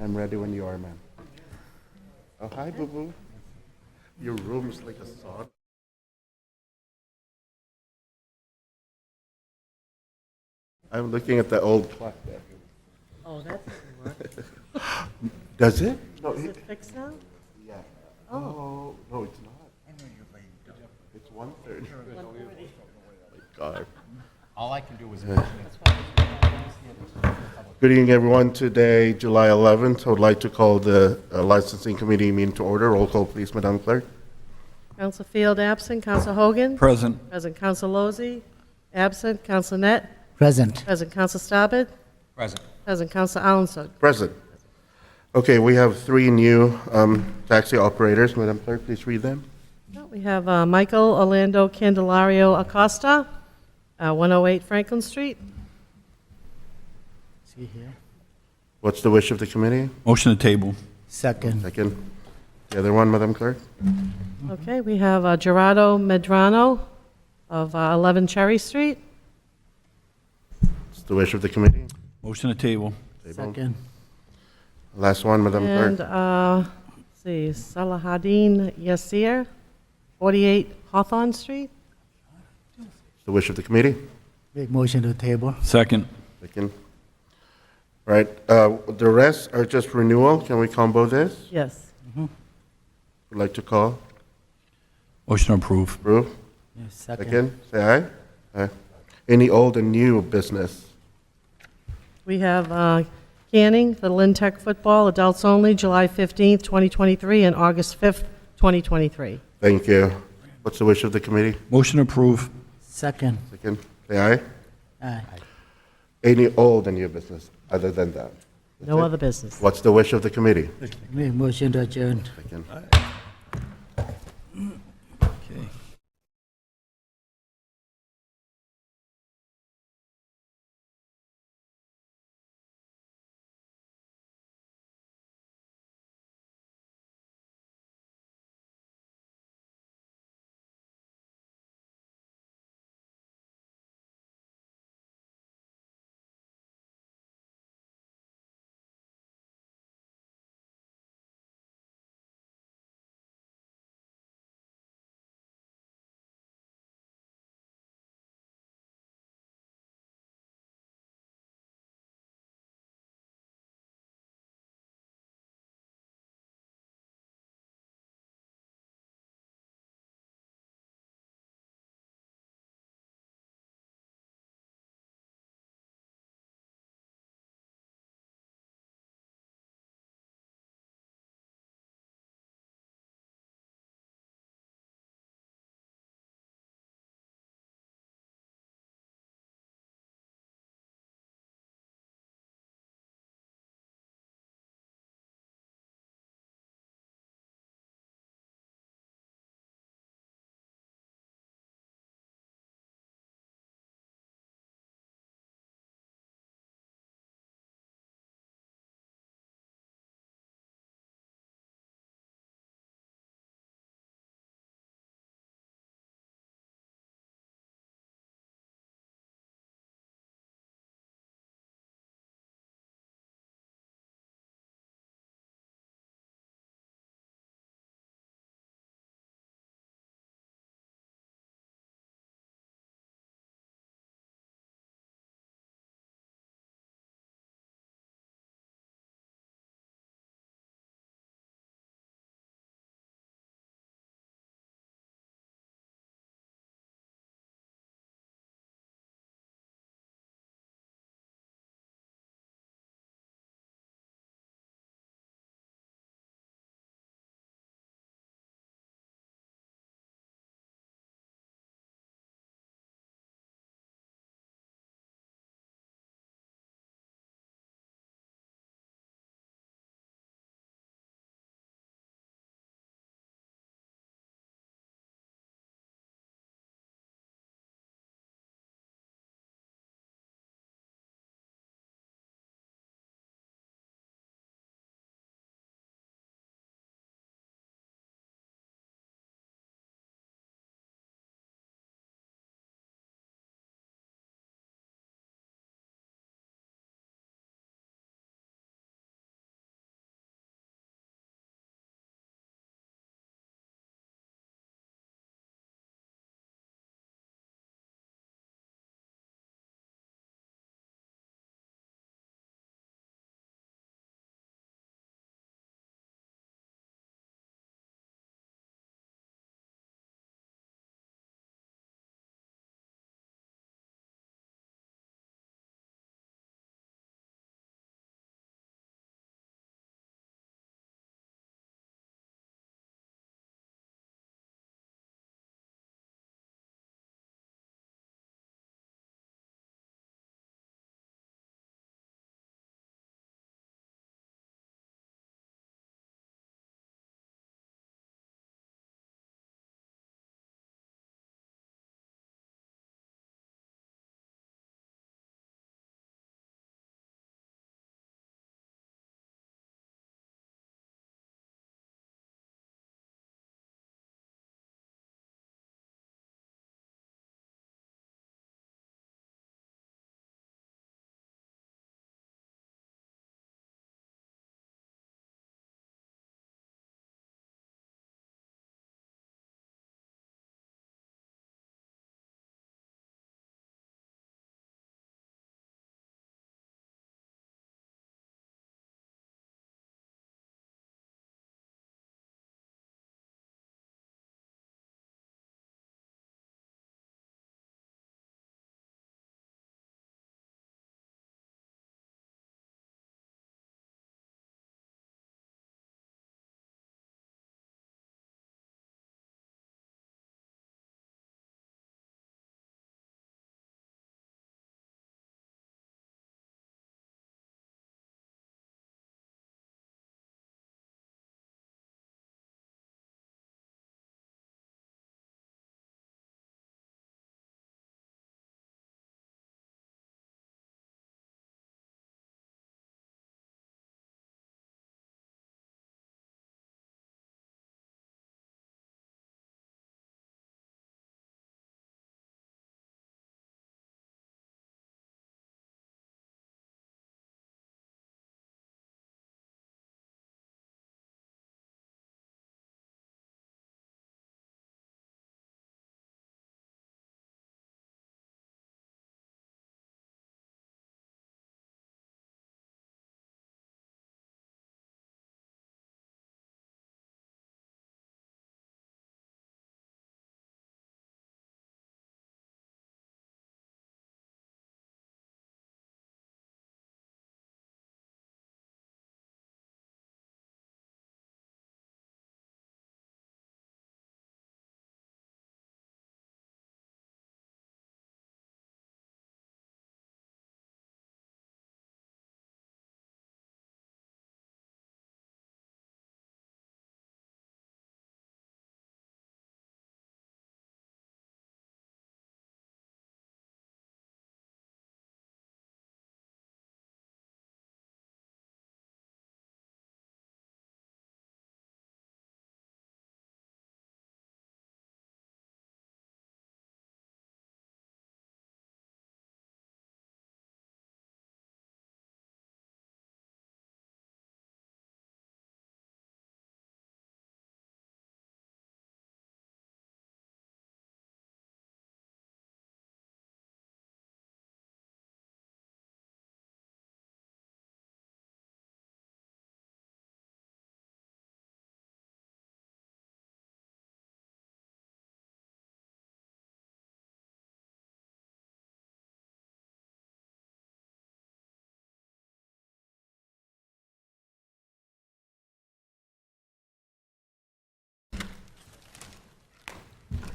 I'm ready when you are, man. Oh, hi, Boo Boo. Your room is like a sauna. I'm looking at the old clock there. Oh, that doesn't work. Does it? No, Is it fixed now? yeah. Oh, no, it's not. It's 1:30. Oh my God. All I can do is. Good evening, everyone. Today, July 11th, I would like to call the licensing committee meeting to order. Roll call, please, Madam Clerk. Counsel Field absent. Counsel Hogan? Present. Present Counsel Lozey? Absent. Counsel Net? Present. Present Counsel Staubach? Present. Present Counsel Alanson? Present. Okay, we have three new taxi operators. Madam Clerk, please read them. We have Michael Orlando Candelario Acosta, 108 Franklin Street. See here. What's the wish of the committee? Motion to table. Second. Second. The other one, Madam Clerk? Okay, we have Gerardo Medrano of 11 Cherry Street. What's the wish of the committee? Motion to table. Second. Last one, Madam And, Clerk. let's see, Salahadin Yasir, 48 Hawthorne Street. What's the wish of the committee? Make motion to table. Second. Second. Right, the rest are just renewal. Can we combo this? Yes. Would like to call? Motion approved. Approve? Yes, second. Second? Say aye? Aye. Any old and new business? We have Canning, the Lynn Tech football, adults only, July 15th, 2023, and August 5th, 2023. Thank you. What's the wish of the committee? Motion approved. Second. Second? Say aye? Aye. Any old and new business other than that? No other business. What's the wish of the committee? Make motion to adjourn. Second.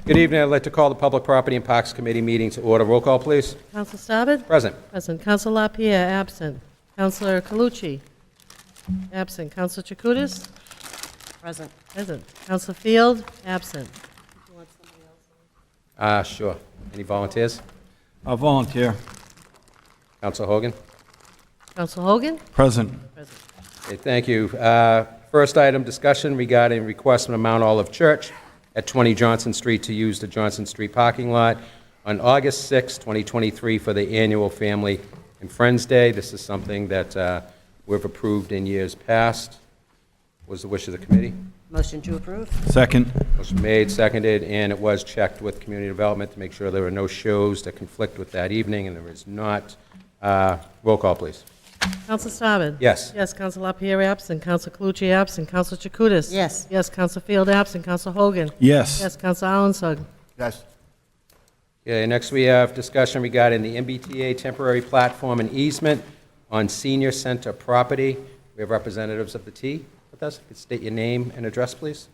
Good evening. I'd like to call the Public Property and Parks Committee meeting to order. Roll call, please. Counsel Staben? Present. Present. Counsel LaPierre, absent. Counselor Calucci? Absent. Counselor Chakutis? Present. Present. Counselor Field? Absent. Sure. Any volunteers? I'll volunteer. Council Hogan? Counsel Hogan? Present. Present. Okay, thank you. First item, discussion regarding request from the Mount Olive Church at 20 Johnson Street to use the Johnson Street parking lot on August 6, 2023 for the annual Family and Friends Day. This is something that we've approved in years past. What was the wish of the committee? Motion to approve? Second. Motion made, seconded, and it was checked with Community Development to make sure there were no shows that conflict with that evening, and there is not. Roll call, please. Counsel Staben? Yes. Yes. Counsel LaPierre, absent. Counsel Calucci, absent. Counsel Chakutis? Yes. Yes. Counsel Field, absent. Counsel Hogan? Yes. Yes. Counsel Alanson? Yes. Okay, next we have discussion regarding the MBTA temporary platform and easement on senior center property. We have representatives of the T with us. Could state your name and address, please.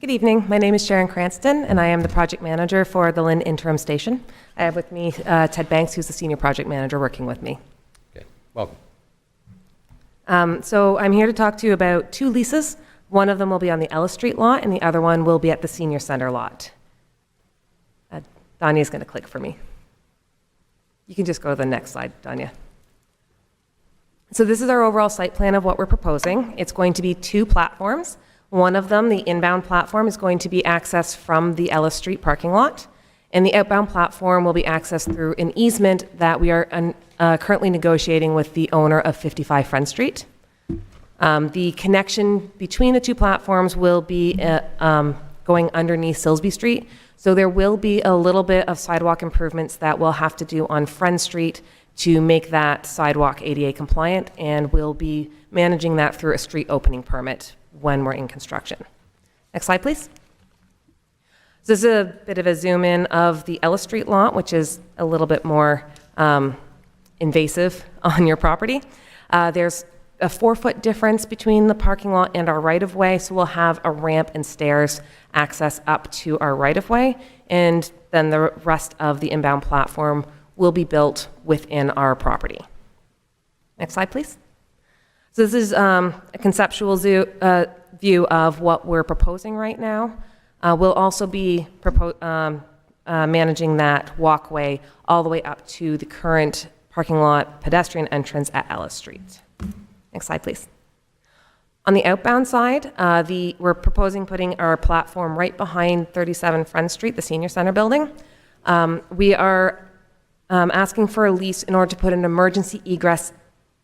Good evening. My name is Sharon Cranston, and I am the project manager for the Lynn Interim Station. I have with me Ted Banks, who's the senior project manager working with me. Okay, welcome. So I'm here to talk to you about two leases. One of them will be on the Ellis Street lot, and the other one will be at the senior center lot. Danya's going to click for me. You can just go to the next slide, Danya. So this is our overall site plan of what we're proposing. It's going to be two platforms. One of them, the inbound platform, is going to be accessed from the Ellis Street parking lot, and the outbound platform will be accessed through an easement that we are currently negotiating with the owner of 55 Friend Street. The connection between the two platforms will be going underneath Silsby Street, so there will be a little bit of sidewalk improvements that we'll have to do on Friend Street to make that sidewalk ADA compliant, and we'll be managing that through a street opening permit when we're in construction. Next slide, please. So this is a bit of a zoom in of the Ellis Street lot, which is a little bit more invasive on your property. There's a 4-foot difference between the parking lot and our right-of-way, so we'll have a ramp and stairs access up to our right-of-way, and then the rest of the inbound platform will be built within our property. Next slide, please. So this is a conceptual view of what we're proposing right now. We'll also be managing that walkway all the way up to the current parking lot pedestrian entrance at Ellis Street. Next slide, please. On the outbound side, we're proposing putting our platform right behind 37 Friend Street, the senior center building. We are asking for a lease in order to put an emergency egress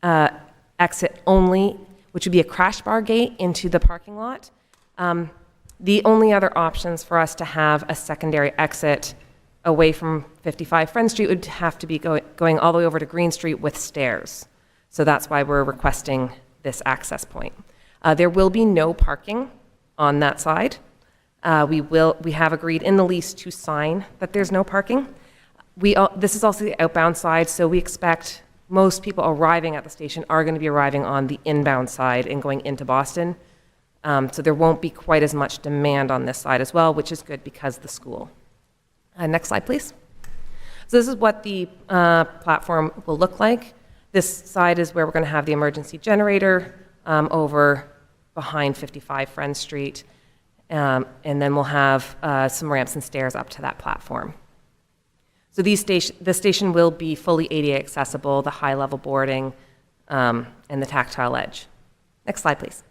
exit only, which would be a crash bar gate into the parking lot. The only other options for us to have a secondary exit away from 55 Friend Street would have to be going all the way over to Green Street with stairs. So that's why we're requesting this access point. There will be no parking on that side. We have agreed in the lease to sign that there's no parking. This is also the outbound side, so we expect most people arriving at the station are going to be arriving on the inbound side and going into Boston. So there won't be quite as much demand on this side as well, which is good because of the school. Next slide, please. So this is what the platform will look like. This side is where we're going to have the emergency generator over behind 55 Friend Street. And then we'll have some ramps and stairs up to that platform. So the station will be fully ADA accessible, the high-level boarding, and the tactile edge. Next slide, please.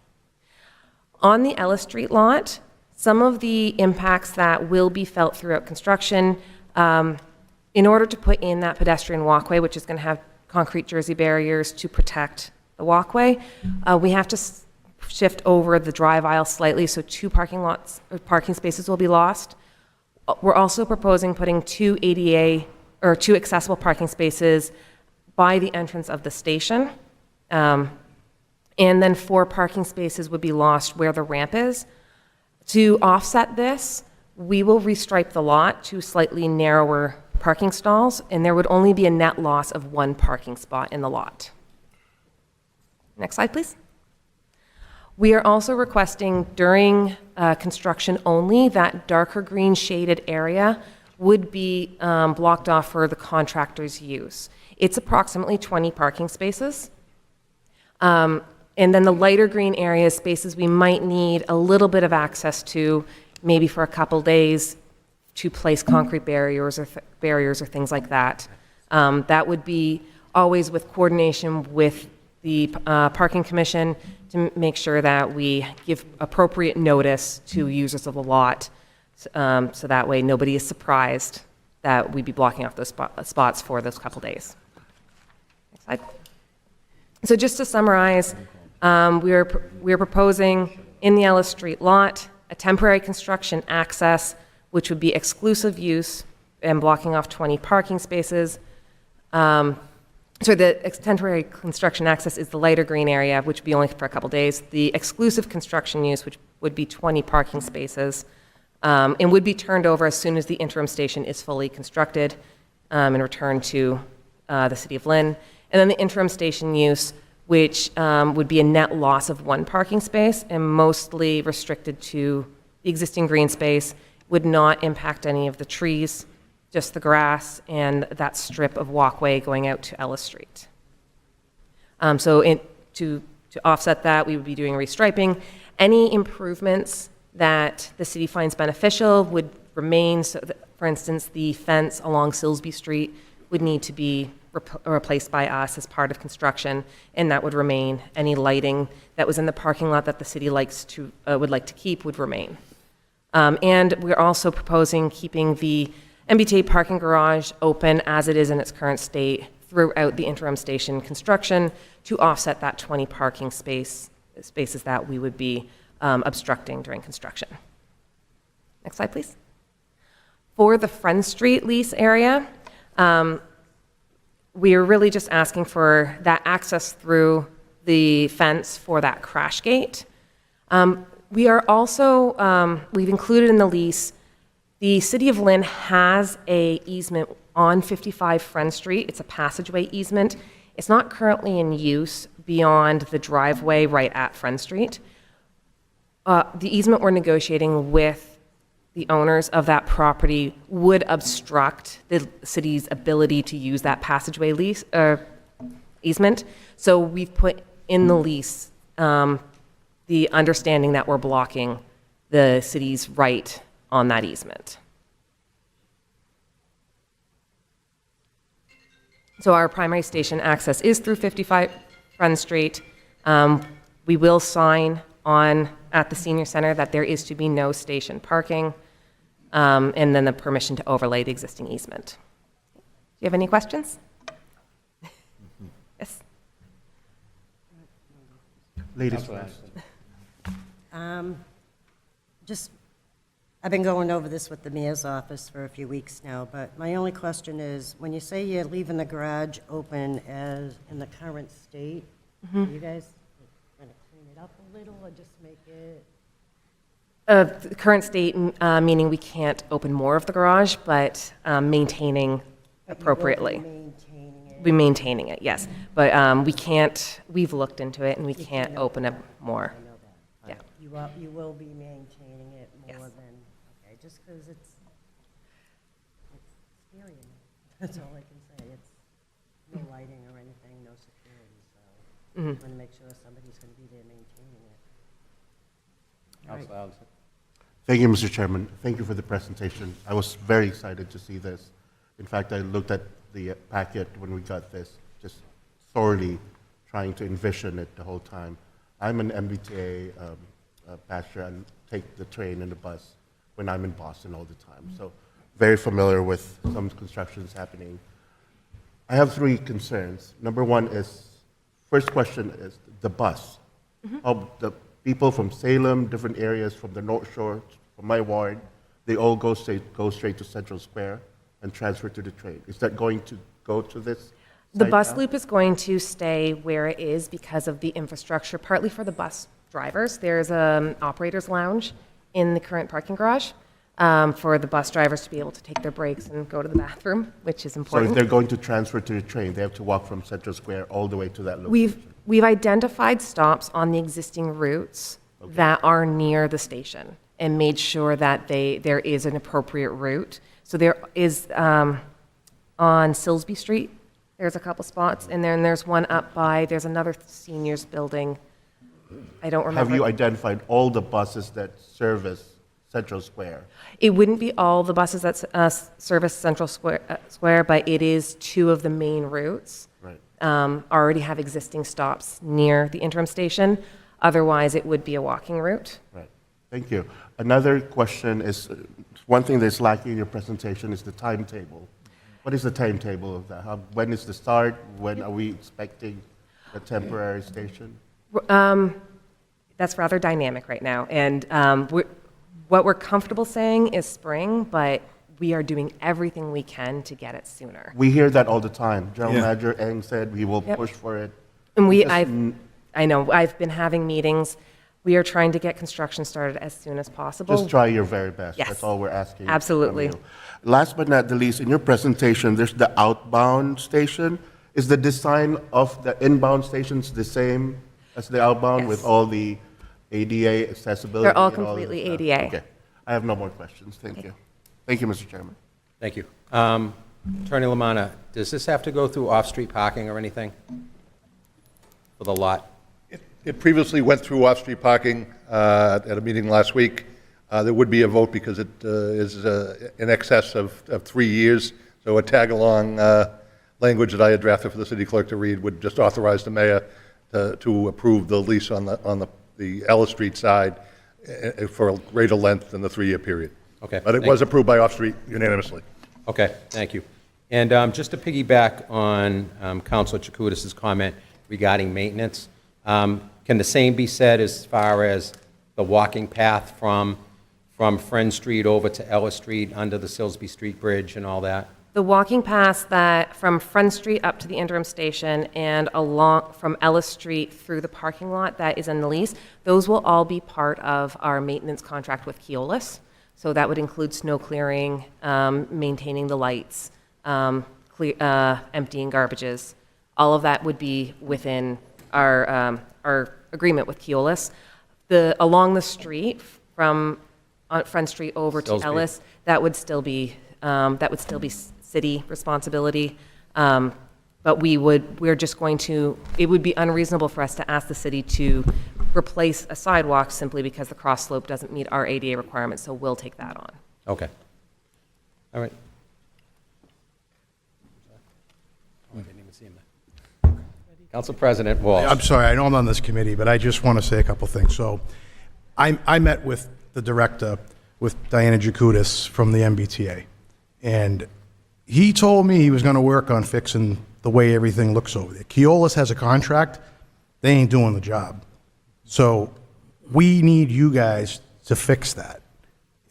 On the Ellis Street lot, some of the impacts that will be felt throughout construction, in order to put in that pedestrian walkway, which is going to have concrete jersey barriers to protect the walkway, we have to shift over the drive aisle slightly, so 2 parking spaces will be lost. We're also proposing putting 2 accessible parking spaces by the entrance of the station. And then 4 parking spaces would be lost where the ramp is. To offset this, we will restripe the lot to slightly narrower parking stalls, and there would only be a net loss of 1 parking spot in the lot. Next slide, please. We are also requesting during construction only, that darker green shaded area would be blocked off for the contractor's use. It's approximately 20 parking spaces. And then the lighter green area is spaces we might need a little bit of access to, maybe for a couple days, to place concrete barriers or things like that. That would be always with coordination with the parking commission to make sure that we give appropriate notice to users of the lot, so that way nobody is surprised that we'd be blocking off those spots for those couple days. Next slide. So just to summarize, we are proposing in the Ellis Street lot a temporary construction access, which would be exclusive use and blocking off 20 parking spaces. So the temporary construction access is the lighter green area, which would be only for a couple days. The exclusive construction use, which would be 20 parking spaces, and would be turned over as soon as the interim station is fully constructed and returned to the City of Lynn. And then the interim station use, which would be a net loss of 1 parking space and mostly restricted to the existing green space, would not impact any of the trees, just the grass and that strip of walkway going out to Ellis Street. To offset that, we would be doing restriping. Any improvements that the city finds beneficial would remain. So that, for instance, the fence along Silsby Street would need to be replaced by us as part of construction, and that would remain. Any lighting that was in the parking lot that the city would like to keep would remain. And we're also proposing keeping the MBTA parking garage open as it is in its current state throughout the interim station construction to offset that 20 parking spaces that we would be obstructing during construction. Next slide, please. For the Friend Street lease area, we are really just asking for that access through the fence for that crash gate. We are also, we've included in the lease, the City of Lynn has a easement on 55 Friend Street. It's a passageway easement. It's not currently in use beyond the driveway right at Friend Street. The easement we're negotiating with the owners of that property would obstruct the city's ability to use that passageway easement. So we've put in the lease the understanding that we're blocking the city's right on that easement. So our primary station access is through 55 Friend Street. We will sign on at the senior center that there is to be no station parking, and then the permission to overlay the existing easement. Do you have any questions? Yes. Ladies first. I've been going over this with the mayor's office for a few weeks now, but my only question is, when you say you're leaving the garage open as in the current state, are you guys going to clean it up a little or just make it? The current state, meaning we can't open more of the garage, but maintaining appropriately. Be maintaining it, yes. But we can't, we've looked into it and we can't open it more. I know that. Yeah. You will be maintaining it more Yes. than, okay, just because it's scary. That's all I can say. It's no lighting or anything, no security, so I want to make sure somebody's going to be there maintaining it. Councilor Allison. Thank you, Mr. Chairman. Thank you for the presentation. I was very excited to see this. In fact, I looked at the packet when we got this, just thoroughly trying to envision it the whole time. I'm an MBTA passenger and take the train and the bus when I'm in Boston all the time. So very familiar with some constructions happening. I have 3 concerns. Number 1 is, first question is the bus. How the people from Salem, different areas from the North Shore, from my ward, they all go straight to Central Square and transfer to the train. Is that going to go to this? The site bus now? loop is going to stay where it is because of the infrastructure, partly for the bus drivers. There's an operator's lounge in the current parking garage for the bus drivers to be able to take their breaks and go to the bathroom, which is So important. if they're going to transfer to the train, they have to walk from Central Square all the way to that location? We've identified stops on the existing routes that are near the station and made sure that there is an appropriate route. So there is, on Silsby Street, there's a couple spots, and then there's one up by, there's another seniors building. I don't remember. Have you identified all the buses that service Central Square? It wouldn't be all the buses that service Central Square, but it is two of the main routes. Right. Already have existing stops near the interim station. Otherwise, it would be a walking route. Right. Thank you. Another question is, one thing that's lacking in your presentation is the timetable. What is the timetable of that? When is the start? When are we expecting a temporary station? That's rather dynamic right now. And what we're comfortable saying is spring, but we are doing everything we can to get it sooner. We hear that all the time. General Yeah. Manager Eng said we will Yep. push for it. And Just I know, I've been having meetings. We are trying to get construction started as soon as possible. Just try your very best. Yes. That's all we're asking. Absolutely. From you. Last but not the least, in your presentation, there's the outbound station. Is the design of the inbound stations the same as the outbound Yes. with all the ADA accessibility? They're all and that completely stuff? ADA. Okay. I have no more questions. Thank you. Thank you, Mr. Chairman. Thank you. Attorney Lamanna, does this have to go through off-street parking or anything for the lot? It previously went through off-street parking at a meeting last week. There would be a vote because it is in excess of 3 years. So a tag-along language that I had drafted for the city clerk to read would just authorize the mayor to approve the lease on the Ellis Street side for a greater length than the 3-year period. Okay, But it thank was you. approved by off-street unanimously. Okay, thank you. And just to piggyback on Councilor Chakoudas' comment regarding maintenance, can the same be said as far as the walking path from Friend Street over to Ellis Street, under the Silsby Street Bridge and all that? The walking paths that from Front Street up to the interim station and along from Ellis Street through the parking lot that is in the lease, those will all be part of our maintenance contract with Keolis. So that would include snow clearing, maintaining the lights, emptying garbages. All of that would be within our agreement with Keolis. Along the street from Front Street over to Stilsby. Ellis, that would still be city responsibility. But we're just going to, it would be unreasonable for us to ask the city to replace a sidewalk simply because the cross slope doesn't meet our ADA requirements, so we'll take that on. Okay. All right. Oh, I didn't even see him there. Council President Walsh. I'm sorry, I know I'm on this committee, but I just want to say a couple things. So I met with the director, with Diana Jacutis from the MBTA, and he told me he was going to work on fixing the way everything looks over there. Keolis has a contract. They ain't doing the job. So we need you guys to fix that.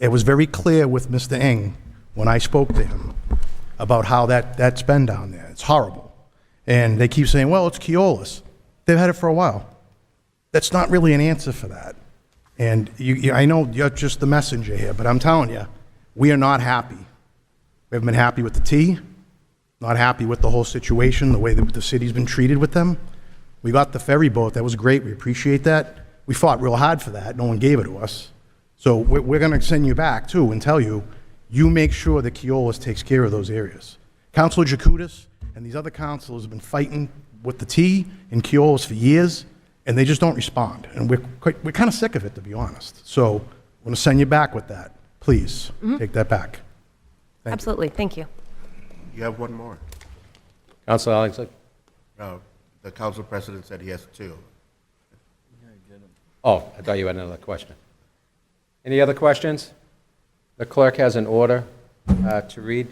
It was very clear with Mr. Eng when I spoke to him about how that's been down there. It's horrible. And they keep saying, well, it's Keolis. They've had it for a while. That's not really an answer for that. And I know you're just the messenger here, but I'm telling you, we are not happy. We haven't been happy with the T, not happy with the whole situation, the way that the city's been treated with them. We got the ferry boat. That was great. We appreciate that. We fought real hard for that. No one gave it to us. So we're going to send you back, too, and tell you, you make sure that Keolis takes care of those areas. Councilor Jacutis and these other councilors have been fighting with the T and Keolis for years, and they just don't respond. And we're kind of sick of it, to be honest. So I'm going to send you back with that. Please, take that back. Thank you. Absolutely, thank you. You have one more. Councilor Alexander. No, the council president said he has 2. Oh, I thought you had another question. Any other questions? The clerk has an order to read.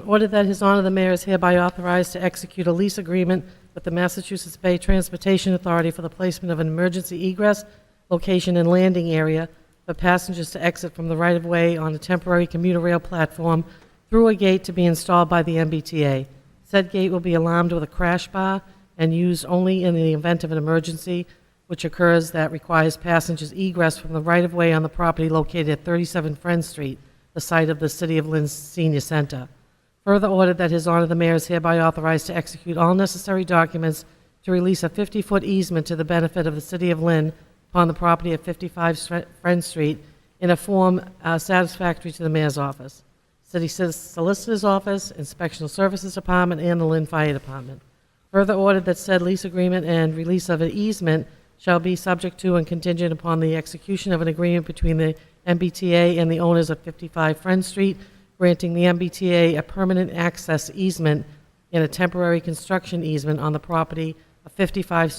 Order that His Honor the Mayor is hereby authorized to execute a lease agreement with the Massachusetts Bay Transportation Authority for the placement of an emergency egress, location, and landing area for passengers to exit from the right-of-way on a temporary commuter rail platform through a gate to be installed by the MBTA. Said gate will be alarmed with a crash bar and used only in the event of an emergency which occurs that requires passengers egress from the right-of-way on the property located at 37 Friend Street, the site of the City of Lynn Senior Center. Further ordered that His Honor the Mayor is hereby authorized to execute all necessary documents to release a 50-foot easement to the benefit of the City of Lynn upon the property of 55 Friend Street in a form satisfactory to the Mayor's office, City Solicitor's Office, Inspectional Services Department, and the Lynn Fire Department. Further ordered that said lease agreement and release of an easement shall be subject to and contingent upon the execution of an agreement between the MBTA and the owners of 55 Friend Street, granting the MBTA a permanent access easement and a temporary construction easement on the property of 55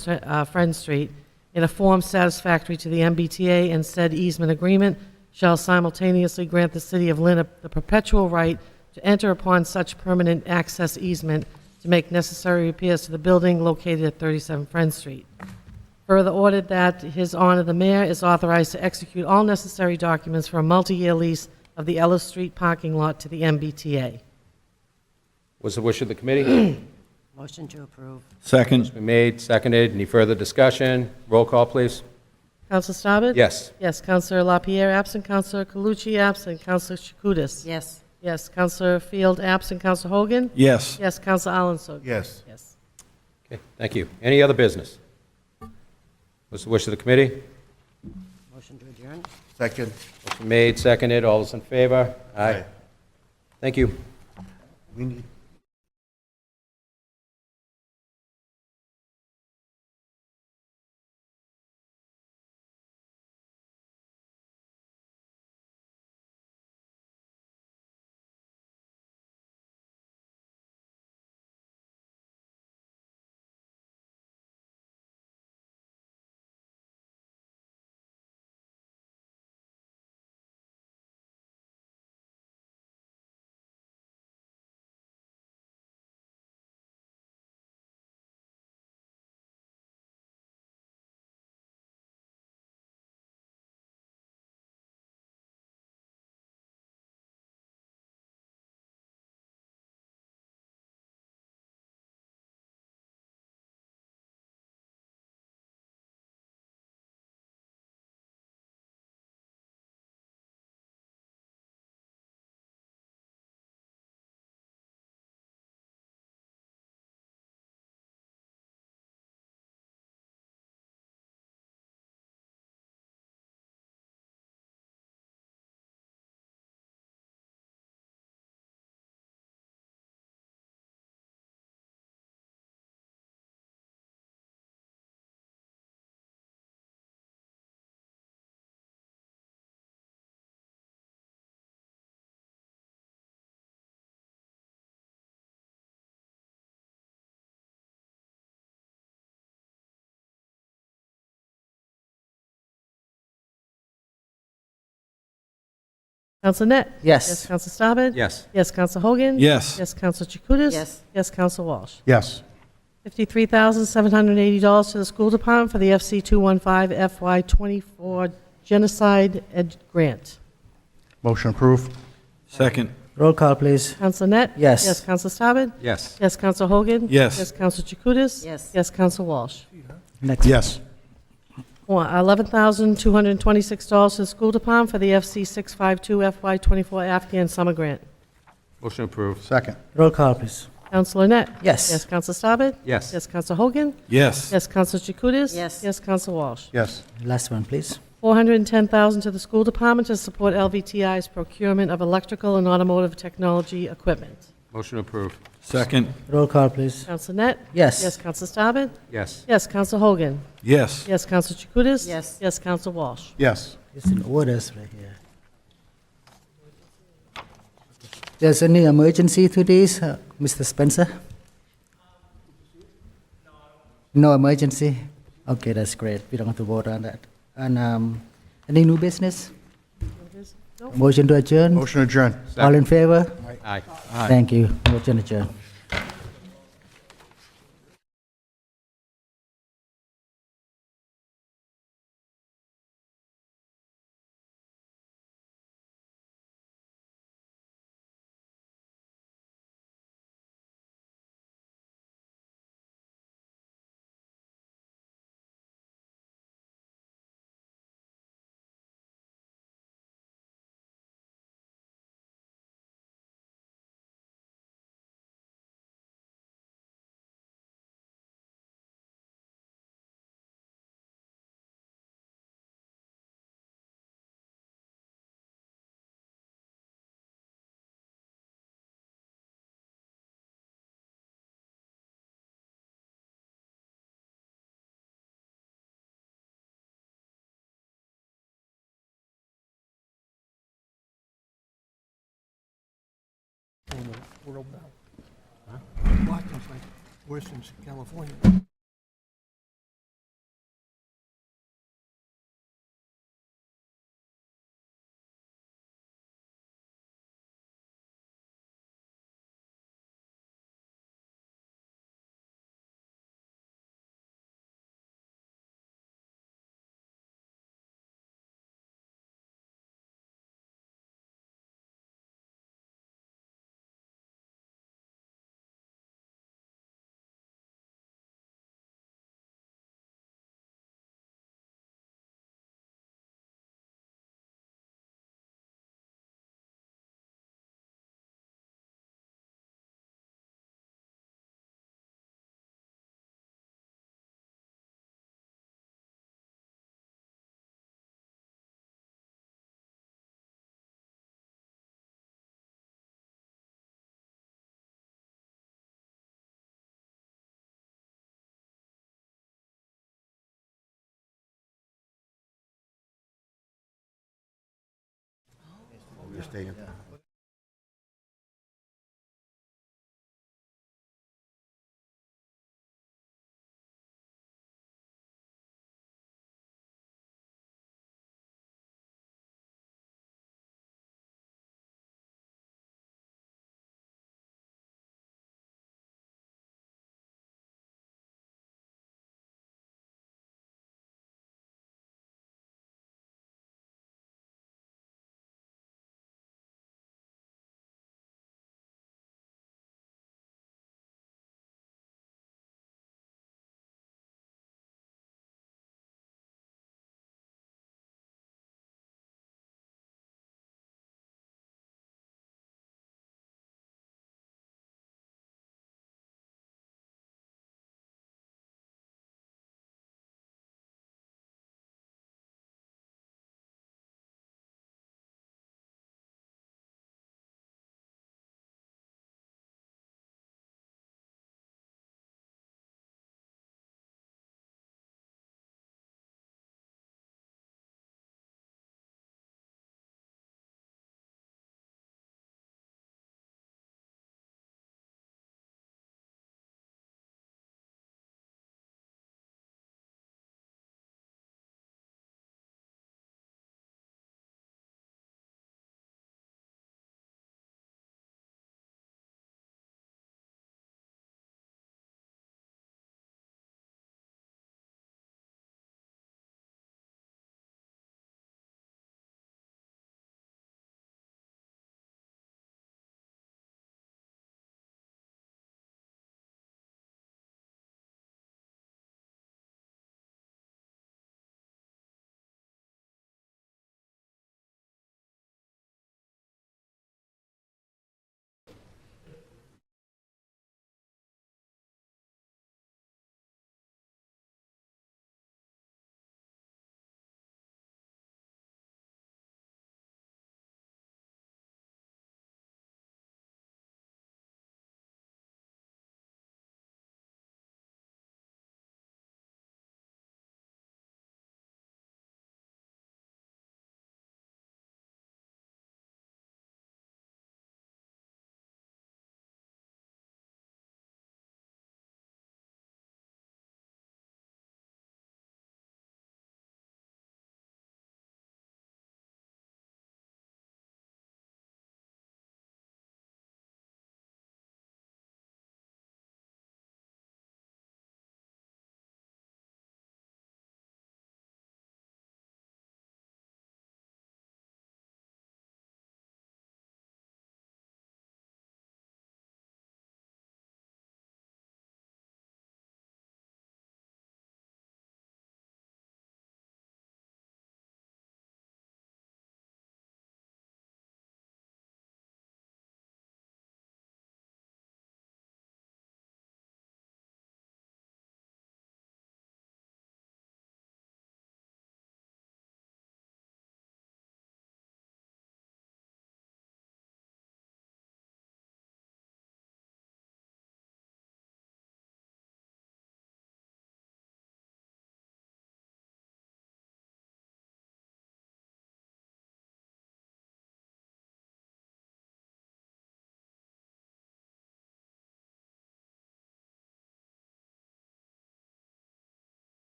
Friend Street in a form satisfactory to the MBTA, and said easement agreement shall simultaneously grant the City of Lynn the perpetual right to enter upon such permanent access easement to make necessary repairs to the building located at 37 Friend Street. Further ordered that His Honor the Mayor is authorized to execute all necessary documents for a multi-year lease of the Ellis Street parking lot to the MBTA. What's the wish of the committee? Motion to approve. Second. Been made, seconded. Any further discussion? Roll call, please. Counsel Staben? Yes. Yes. Counselor LaPierre absent. Counselor Calucci absent. Counselor Chakutis? Yes. Yes. Counselor Field absent. Counselor Hogan? Yes. Yes. Counselor Alanson? Yes. Yes. Okay, thank you. Any other business? What's the wish of the committee? Motion to adjourn. Second. Motion made, seconded. All those in favor? Aye. Thank you. We need Counselor Net? Yes. Yes. Counselor Staben? Yes. Yes. Counselor Hogan? Yes. Yes. Counselor Chakutis? Yes. Yes. Counselor Walsh? Yes. $53,780 to the school department for the FC 215 FY24 Genocide Ed Grant. Motion approved. Second. Roll call, please. Counselor Net? Yes. Yes. Counselor Staben? Yes. Yes. Counselor Hogan? Yes. Yes. Counselor Chakutis? Yes. Yes. Counselor Walsh? Next. Yes. $11,226 to the school department for the FC 652 FY24 Afghan Summer Grant. Motion approved. Second. Roll call, please. Counselor Net? Yes. Yes. Counselor Staben? Yes. Yes. Counselor Hogan? Yes. Yes. Counselor Chakutis? Yes. Yes. Counselor Walsh? Yes. Last one, please. $410,000 to the school department to support LVTI's procurement of electrical and automotive technology equipment. Motion approved. Second. Roll call, please. Counselor Net? Yes. Yes. Counselor Staben? Yes. Yes. Counselor Hogan? Yes. Yes. Counselor Chakutis? Yes. Yes. Counselor Walsh? Yes. It's in orders right here. There's any emergency to this, Mr. Spencer? No emergency? Okay, that's great. We don't have to vote on that. And any new business? No. Motion to adjourn? Motion adjourned. All in favor? Aye. Thank you. Motion adjourned. in the world now. Washington's like worse than California. You're staying.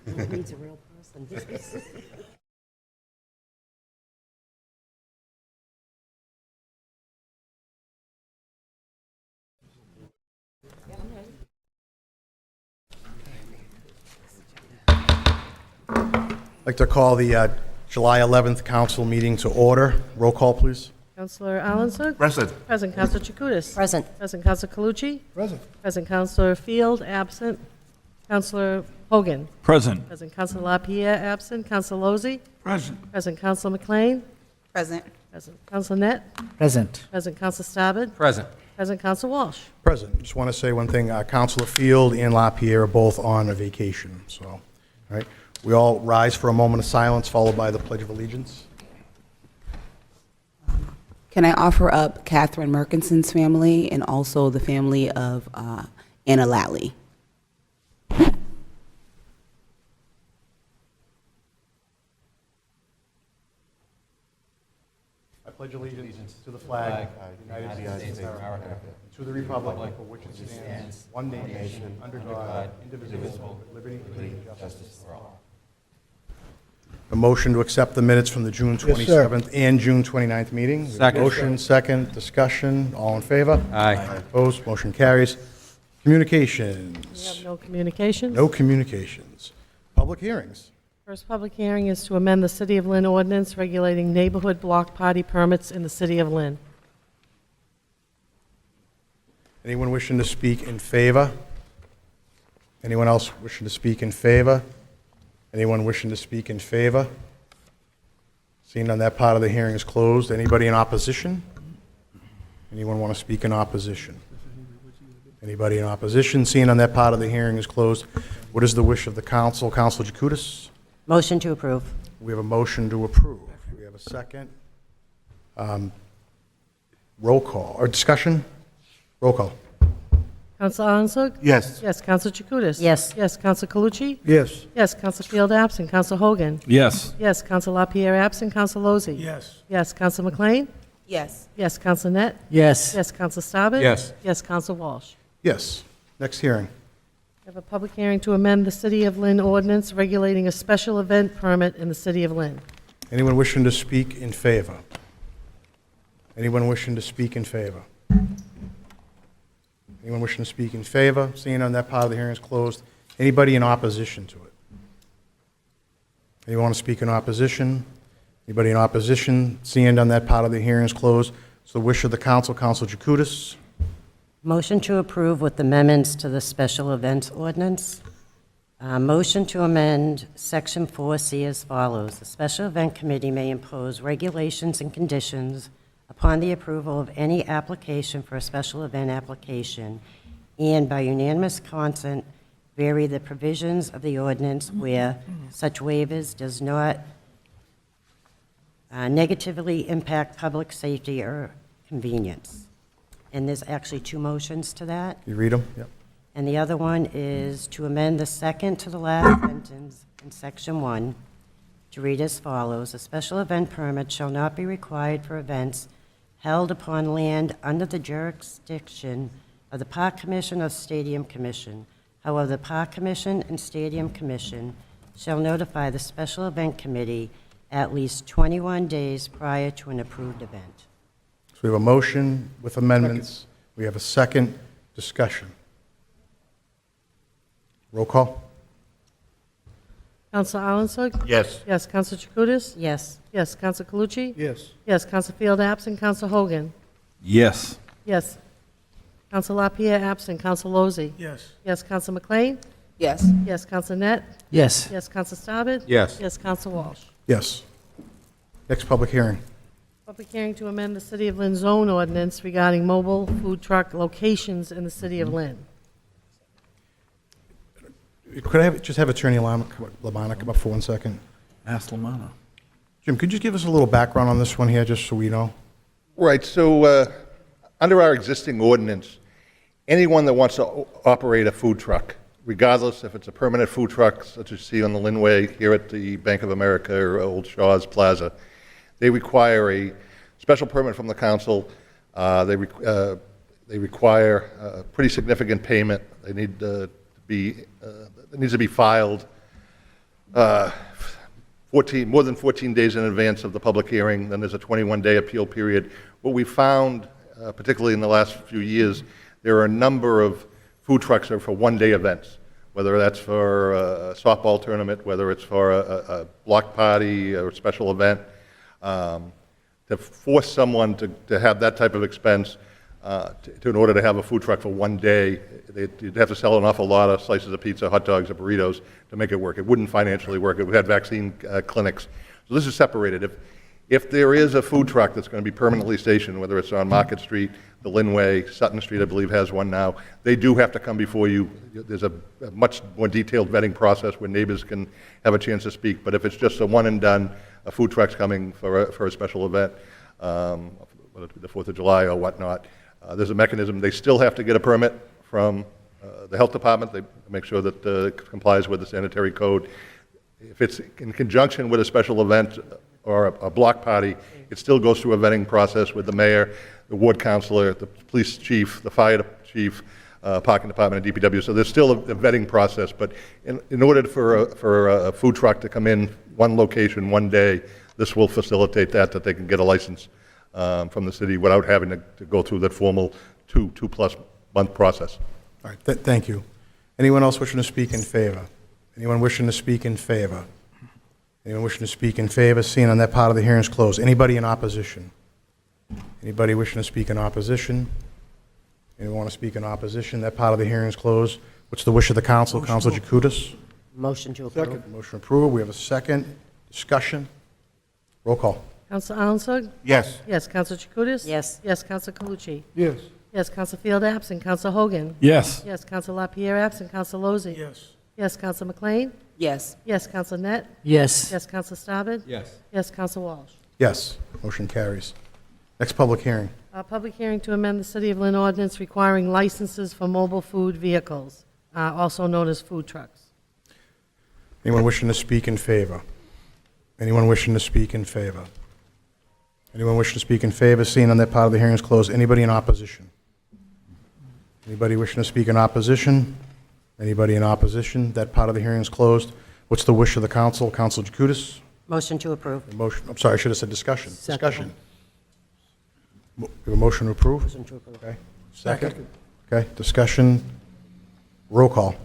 He's a real person. I'd like to call the July 11th council meeting to order. Roll call, please. Counselor Aronsug? Present. Present Counselor Chakutis? Present. Present Counselor Calucci? Present. Present Counselor Field, absent. Counselor Hogan? Present. Present Counselor LaPierre, absent. Counselor Lozey? Present. Present Counselor McLean? Present. Present Counselor Net? Present. Present Counselor Stabbard? Present. Present Counselor Walsh? Present. Just want to say one thing. Councilor Field and LaPierre are both on a vacation, so, all right. We all rise for a moment of silence, followed by the Pledge of Allegiance. Can I offer up Catherine Merkinson's family and also the family of Anna Latley? I pledge allegiance to the flag of the United States of America, and to the republic for which it stands, one nation, under God, indivisible, with liberty and justice for all. A motion to accept the minutes from the June 27th and June 29th meeting. We have a Second. Motion, second, discussion, all in favor? Aye. Opposed, motion carries. Communications. We have no communications. No communications. Public hearings. First public hearing is to amend the City of Lynn ordinance regulating neighborhood block party permits in the City of Lynn. Anyone wishing to speak in favor? Anyone else wishing to speak in favor? Anyone wishing to speak in favor? Seeing none, that part of the hearing is closed. Anybody in opposition? Anyone want to speak in opposition? Anybody in opposition? Seeing none, that part of the hearing is closed. What is the wish of the council? Councilor Jacutis? Motion to approve. We have a motion to approve. We have a second. Roll call, or discussion? Roll call. Counselor Aronsug? Yes. Yes. Counselor Chakutis? Yes. Yes. Counselor Calucci? Yes. Yes. Counselor Field, absent. Counselor Hogan? Yes. Yes. Counselor LaPierre, absent. Counselor Lozey? Yes. Yes. Counselor McLean? Yes. Yes. Counselor Net? Yes. Yes. Counselor Stabbard? Yes. Yes. Counselor Walsh? Yes. Next hearing. We have a public hearing to amend the City of Lynn ordinance regulating a special event permit in the City of Lynn. Anyone wishing to speak in favor? Anyone wishing to speak in favor? Anyone wishing to speak in favor? Seeing none, that part of the hearing is closed. Anybody in opposition to it? Anyone want to speak in opposition? Anybody in opposition? Seeing none, that part of the hearing is closed. So the wish of the council, Councilor Jacutis. Motion to approve with amendments to the special events ordinance. Motion to amend Section 4C as follows. The Special Event Committee may impose regulations and conditions upon the approval of any application for a special event application, and by unanimous consent, vary the provisions of the ordinance where such waivers does not negatively impact public safety or convenience. And there's actually two motions to that. You read them? Yep. And the other one is to amend the second to the last sentence in Section 1 to read as follows. A special event permit shall not be required for events held upon land under the jurisdiction of the Park Commission or Stadium Commission. However, the Park Commission and Stadium Commission shall notify the Special Event Committee at least 21 days prior to an approved event. So we have a motion with amendments. We have a second discussion. Roll call. Counselor Aronsug? Yes. Yes. Counselor Chakutis? Yes. Yes. Counselor Calucci? Yes. Yes. Counselor Field, absent. Counselor Hogan? Yes. Yes. Counselor LaPierre, absent. Counselor Lozey? Yes. Yes. Counselor McLean? Yes. Yes. Counselor Net? Yes. Yes. Counselor Stabbard? Yes. Yes. Counselor Walsh? Yes. Next public hearing. Public hearing to amend the City of Lynn zone ordinance regarding mobile food truck locations in the City of Lynn. Could I just have Attorney Labana come up for 1 second? Ask Lamana. Jim, could you give us a little background on this one here, just so we know? Right, so under our existing ordinance, anyone that wants to operate a food truck, regardless if it's a permanent food truck, such as you see on the Linway here at the Bank of America or Old Shaw's Plaza, they require a special permit from the council. They require a pretty significant payment. They need it needs to be filed more than 14 days in advance of the public hearing. Then there's a 21-day appeal period. What we found, particularly in the last few years, there are a number of food trucks that are for one-day events, whether that's for a softball tournament, whether it's for a block party or a special event. To force someone to have that type of expense in order to have a food truck for one day, you'd have to sell an awful lot of slices of pizza, hot dogs, or burritos to make it work. It wouldn't financially work. We had vaccine clinics. So this is separated. If there is a food truck that's going to be permanently stationed, whether it's on Market Street, the Linway, Sutton Street, I believe, has one now, they do have to come before you. There's a much more detailed vetting process where neighbors can have a chance to speak. But if it's just a one and done, a food truck's coming for a special event, whether it be the 4th of July or whatnot, there's a mechanism. They still have to get a permit from the health department. They make sure that it complies with the sanitary code. If it's in conjunction with a special event or a block party, it still goes through a vetting process with the mayor, the ward councilor, the police chief, the fire chief, parking department, and DPW. So there's still a vetting process. But in order for a food truck to come in one location, one day, this will facilitate that they can get a license from the city without having to go through that formal two-plus month process. All right, thank you. Anyone else wishing to speak in favor? Anyone wishing to speak in favor? Anyone wishing to speak in favor? Seeing on that part of the hearing is closed. Anybody in opposition? Anybody wishing to speak in opposition? Anyone want to speak in opposition? That part of the hearing is closed. What's the wish of the council? Council Jacutis? Motion to approve. Second. Motion approved. We have a second. Discussion. Roll call. Counsel Alanson? Yes. Yes. Counsel Chakutis? Yes. Yes. Counsel Calucci? Yes. Yes. Counsel Field absent. Counsel Hogan? Yes. Yes. Counsel LaPierre absent. Counsel Lozey? Yes. Yes. Counsel McLean? Yes. Yes. Counsel Net? Yes. Yes. Counsel Staben? Yes. Yes. Counsel Walsh? Yes. Motion carries. Next public hearing. Public hearing to amend the City of Lynn ordinance requiring licenses for mobile food vehicles, also known as food trucks. Anyone wishing to speak in favor? Anyone wishing to speak in favor? Anyone wishing to speak in favor? Seeing on that part of the hearing is closed. Anybody in opposition? Anybody wishing to speak in opposition? Anybody in opposition? That part of the hearing is closed. What's the wish of the council? Council Jacutis? Motion to approve. Motion, I'm sorry, I should have said discussion. Second. Discussion. We have a motion to approve? Motion to approve. Okay. Second? Okay, discussion. Roll call.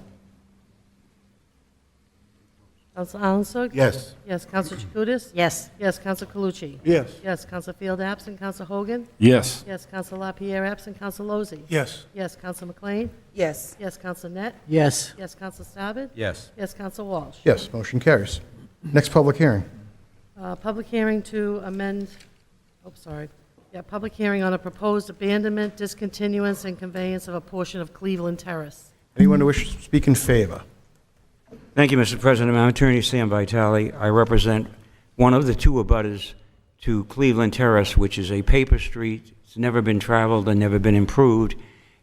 Counsel Alanson? Yes. Yes. Counsel Chakutis? Yes. Yes. Counsel Calucci? Yes. Yes. Counsel Field absent. Counsel Hogan? Yes. Yes. Counsel LaPierre absent. Counsel Lozey? Yes. Yes. Counsel McLean? Yes. Yes. Counsel Net? Yes. Yes. Counsel Staben? Yes. Yes. Counsel Walsh? Yes, motion carries. Next public hearing. Public hearing to amend, public hearing on a proposed abandonment, discontinuance, and conveyance of a portion of Cleveland Terrace. Anyone who wishes to speak in favor? Thank you, Mr. President. I'm Attorney Sam Vitale. I represent one of the two abutters to Cleveland Terrace, which is a paper street. It's never been traveled and never been improved.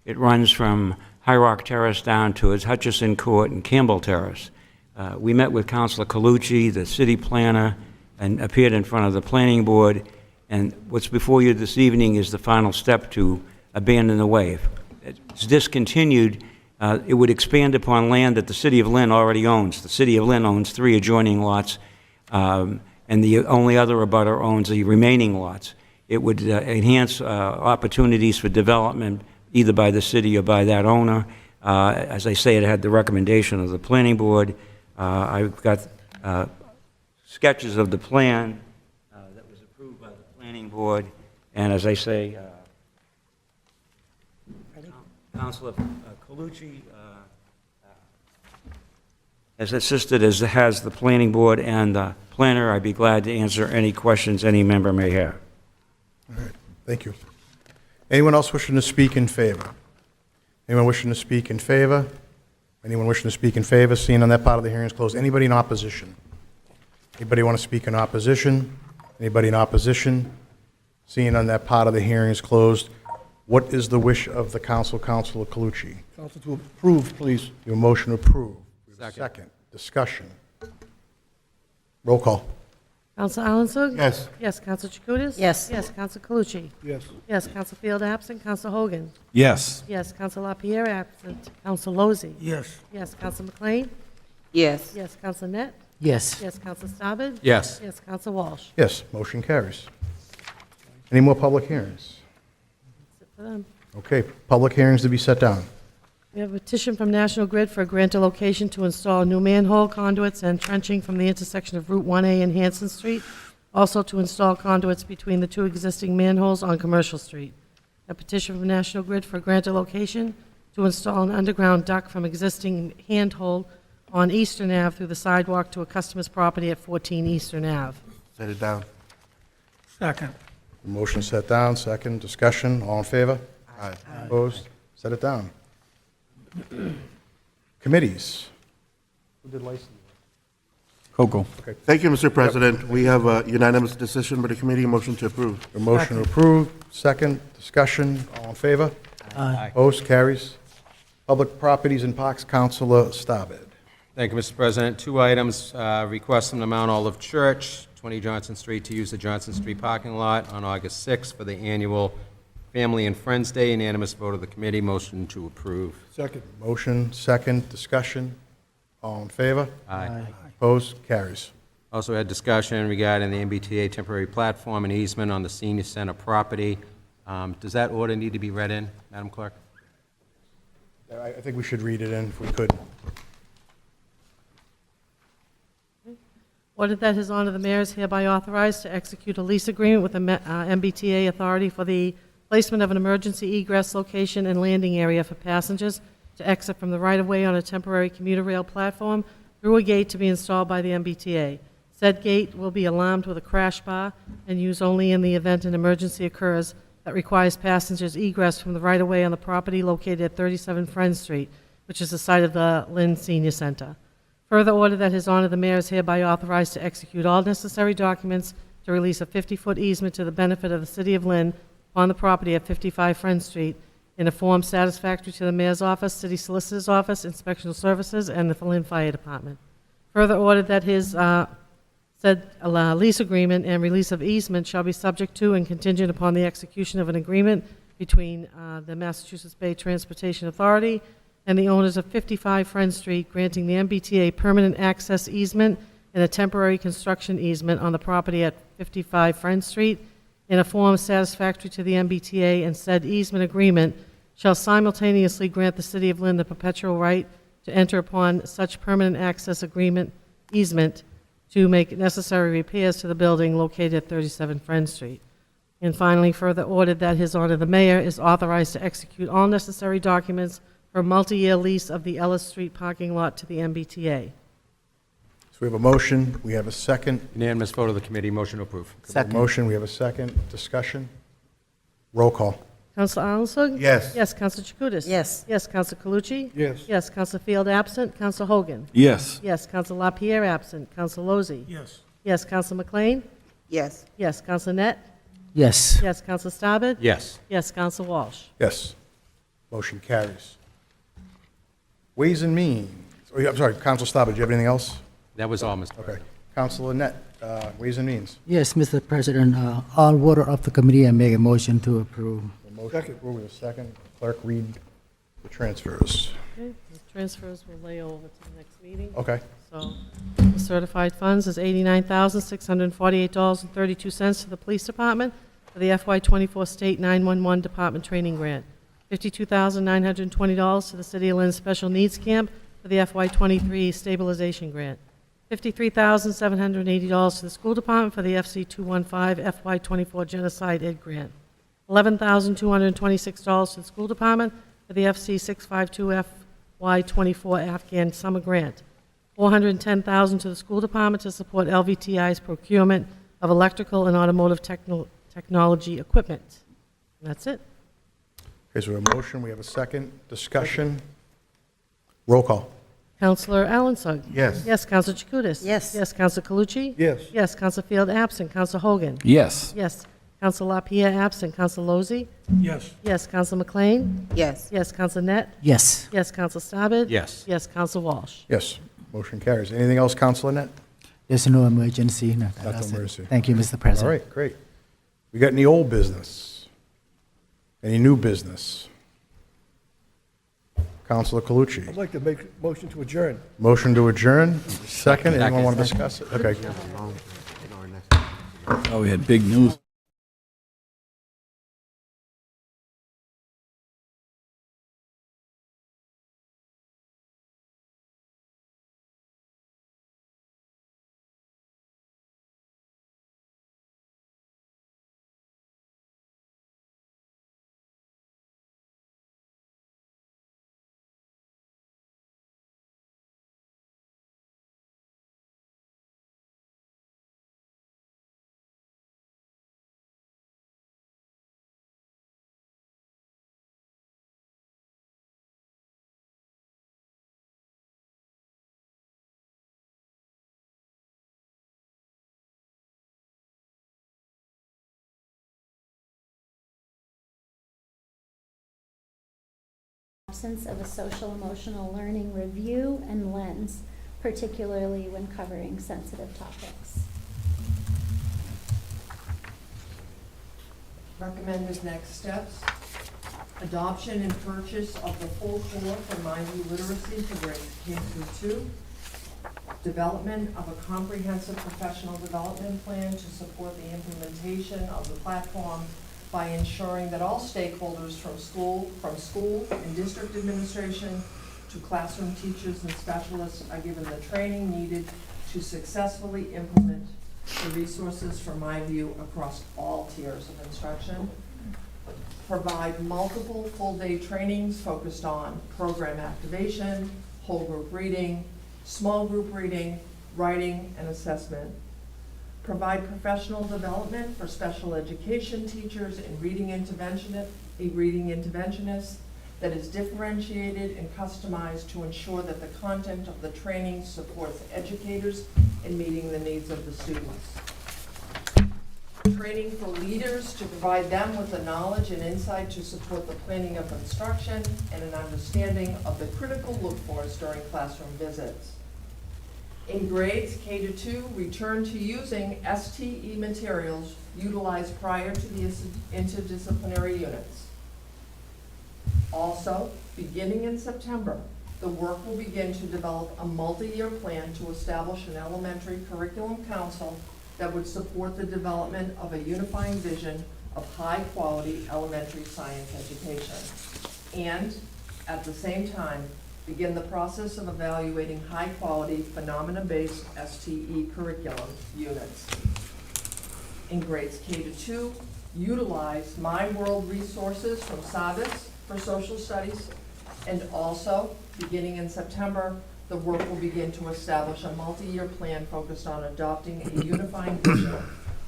It runs from High Rock Terrace down towards Hutchison Court and Campbell Terrace. We met with Councilor Calucci, the city planner, and appeared in front of the planning board. And what's before you this evening is the final step to abandon the way. If it's discontinued, it would expand upon land that the city of Lynn already owns. The city of Lynn owns 3 adjoining lots, and the only other abutter owns the remaining lots. It would enhance opportunities for development either by the city or by that owner. As I say, it had the recommendation of the planning board. I've got sketches of the plan that was approved by the planning board, and as I say, Councilor Calucci has assisted, as has the planning board and the planner. I'd be glad to answer any questions any member may have. All right, thank you. Anyone else wishing to speak in favor? Anyone wishing to speak in favor? Anyone wishing to speak in favor? Seeing on that part of the hearing is closed. Anybody in opposition? Anybody want to speak in opposition? Anybody in opposition? Seeing on that part of the hearing is closed. What is the wish of the council, Councilor Calucci? Council to approve, please. Your motion to approve. Second. Discussion. Roll call. Counsel Alanson? Yes. Yes. Counsel Chakutis? Yes. Yes. Counsel Calucci? Yes. Yes. Counsel Field absent. Counsel Hogan? Yes. Yes. Counsel LaPierre absent. Counsel Lozey? Yes. Yes. Counsel McLean? Yes. Yes. Counsel Net? Yes. Yes, Counsel Staben? Yes. Yes, Counsel Walsh? Yes, motion carries. Any more public hearings? That's it for them. Okay, public hearings to be set down. We have a petition from National Grid for a grant of location to install new manhole conduits and trenching from the intersection of Route 1A and Hanson Street, also to install conduits between the two existing manholes on Commercial Street. A petition from National Grid for a grant of location to install an underground duct from existing handhold on Eastern Ave through the sidewalk to a customer's property at 14 Eastern Ave. Set it down. Second. Motion set down, second, discussion, all in favor? Aye. Opposed? Set it down. Committees. Who did license? Coco. Thank you, Mr. President. We have a unanimous decision by the committee, motion to approve. A motion to approve, second, discussion, all in favor? Aye. Opposed? Carries. Public Properties and Parks, Councilor Staben. Thank you, Mr. President. Two items. Request from the Mount Olive Church, 20 Johnson Street, to use the Johnson Street parking lot on August 6th for the annual Family and Friends Day. Unanimous vote of the committee. Motion to approve. Second. Motion, second, discussion, all in favor? Aye. Opposed? Carries. Also had discussion regarding the MBTA temporary platform and easement on the senior center property. Does that order need to be read in, Madam Clerk? I think we should read it in if we could. Order that His Honor the Mayor is hereby authorized to execute a lease agreement with the MBTA Authority for the placement of an emergency egress location and landing area for passengers to exit from the right-of-way on a temporary commuter rail platform through a gate to be installed by the MBTA. Said gate will be alarmed with a crash bar and used only in the event an emergency occurs that requires passengers egress from the right-of-way on the property located at 37 Friends Street, which is the site of the Lynn Senior Center. Further order that His Honor the Mayor is hereby authorized to execute all necessary documents to release a 50-foot easement to the benefit of the City of Lynn on the property at 55 Friends Street in a form satisfactory to the Mayor's Office, City Solicitor's Office, Inspectional Services, and the Lynn Fire Department. Further order that his said lease agreement and release of easement shall be subject to and contingent upon the execution of an agreement between the Massachusetts Bay Transportation Authority and the owners of 55 Friends Street, granting the MBTA permanent access easement and a temporary construction easement on the property at 55 Friends Street in a form satisfactory to the MBTA, and said easement agreement shall simultaneously grant the City of Lynn the perpetual right to enter upon such permanent access agreement easement to make necessary repairs to the building located at 37 Friends Street. And finally, further ordered that His Honor the Mayor is authorized to execute all necessary documents for a multi-year lease of the Ellis Street parking lot to the MBTA. So we have a motion, we have a second. Unanimous vote of the committee. Motion to approve. Second. Motion, we have a second, discussion. Roll call. Counsel Armstrong? Yes. Yes, Counsel Chakutis? Yes. Yes, Counsel Calucci? Yes. Yes, Counsel Field absent. Counsel Hogan? Yes. Yes, Counsel LaPierre absent. Counsel Lozey? Yes. Yes, Counsel McLean? Yes. Yes, Counsel Net? Yes. Yes, Counsel Staben? Yes. Yes, Counsel Walsh? Yes. Motion carries. Ways and Means. Oh, yeah, I'm sorry, Council Staben, do you have anything else? That was all, Mr. President. Okay. Councilor Net, Ways and Means. Yes, Mr. President, all order of the committee, I make a motion to approve. A motion to approve with a second. Clerk, read the transfers. Okay, the transfers will lay over to the next meeting. Okay. So, the certified funds is $89,648.32 to the Police Department for the FY24 State 911 Department Training Grant. $52,920 to the City of Lynn Special Needs Camp for the FY23 Stabilization Grant. $53,780 to the School Department for the FC215 FY24 Genocide Ed Grant. $11,226 to the School Department for the FC652 FY24 Afghan Summer Grant. $410,000 to the School Department to support LVTI's procurement of electrical and automotive technology equipment. And that's it. Okay, so we have a motion, we have a second. Discussion. Roll call. Counselor Allensug? Yes. Yes, Counselor Chakutis? Yes. Yes, Counselor Calucci? Yes. Yes, Counselor Field absent. Counselor Hogan? Yes. Yes, Counselor LaPierre absent. Counselor Lozey? Yes. Yes, Counselor McLean? Yes. Yes, Counselor Net? Yes. Yes, Counselor Staben? Yes. Yes, Counselor Walsh? Yes. Motion carries. Anything else, Councilor Net? There's no emergency. No, no that's it. emergency. Thank you, Mr. All President. right, great. We got any old business? Any new business? Counselor Calucci. I'd like to make a motion to adjourn. Motion to adjourn. Second. Anyone want to discuss it? Okay. Oh, we had big news. Absence of a social emotional learning review and lens, particularly when covering sensitive topics. Recommended next steps: adoption and purchase of the full core for Mindview Literacy for grades K through 2, development of a comprehensive professional development plan to support the implementation of the platform by ensuring that all stakeholders from school and district administration to classroom teachers and specialists are given the training needed to successfully implement the resources for Mindview across all tiers of instruction. Provide multiple full-day trainings focused on program activation, whole group reading, small group reading, writing, and assessment. Provide professional development for special education teachers and reading interventionists that is differentiated and customized to ensure that the content of the training supports educators in meeting the needs of the students. Training for leaders to provide them with the knowledge and insight to support the planning of instruction and an understanding of the critical look-fors during classroom visits. In grades K to 2, return to using STE materials utilized prior to the interdisciplinary units. Also, beginning in September, the work will begin to develop a multi-year plan to establish an elementary curriculum council that would support the development of a unifying vision of high-quality elementary science education. And, at the same time, begin the process of evaluating high-quality, phenomena-based STE curriculum units. In grades K to 2, utilize My World resources from SAVIS for social studies, and also, beginning in September, the work will begin to establish a multi-year plan focused on adopting a unifying vision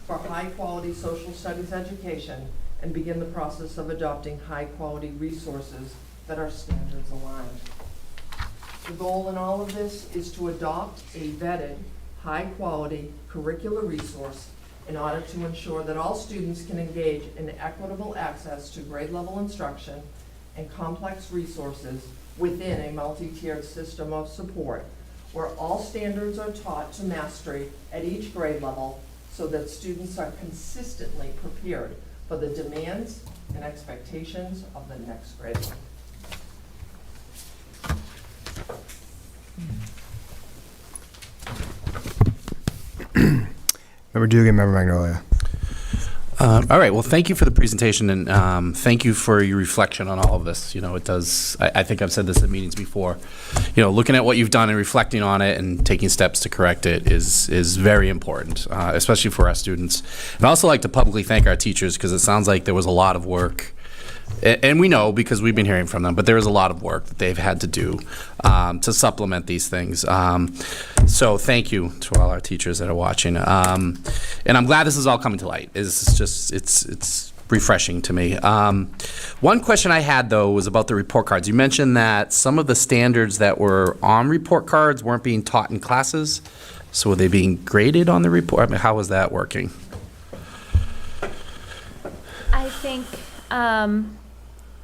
for high-quality social studies education and begin the process of adopting high-quality resources that are standards aligned. The goal in all of this is to adopt a vetted, high-quality curricular resource in order to ensure that all students can engage in equitable access to grade-level instruction and complex resources within a multi-tiered system of support, where all standards are taught to mastery at each grade level so that students are consistently prepared for the demands and expectations of the next grade level. Member Dugan, Member Magnolia. All right. Well, thank you for the presentation, and thank you for your reflection on all of this. You know, it does. I think I've said this at meetings before. You know, looking at what you've done and reflecting on it and taking steps to correct it is very important, especially for our students. And I also like to publicly thank our teachers, because it sounds like there was a lot of work. And we know, because we've been hearing from them, but there is a lot of work that they've had to do to supplement these things. So thank you to all our teachers that are watching. And I'm glad this is all coming to light. It's refreshing to me. One question I had, though, was about the report cards. You mentioned that some of the standards that were on report cards weren't being taught in classes. So were they being graded on the report? I mean, how was that working? I think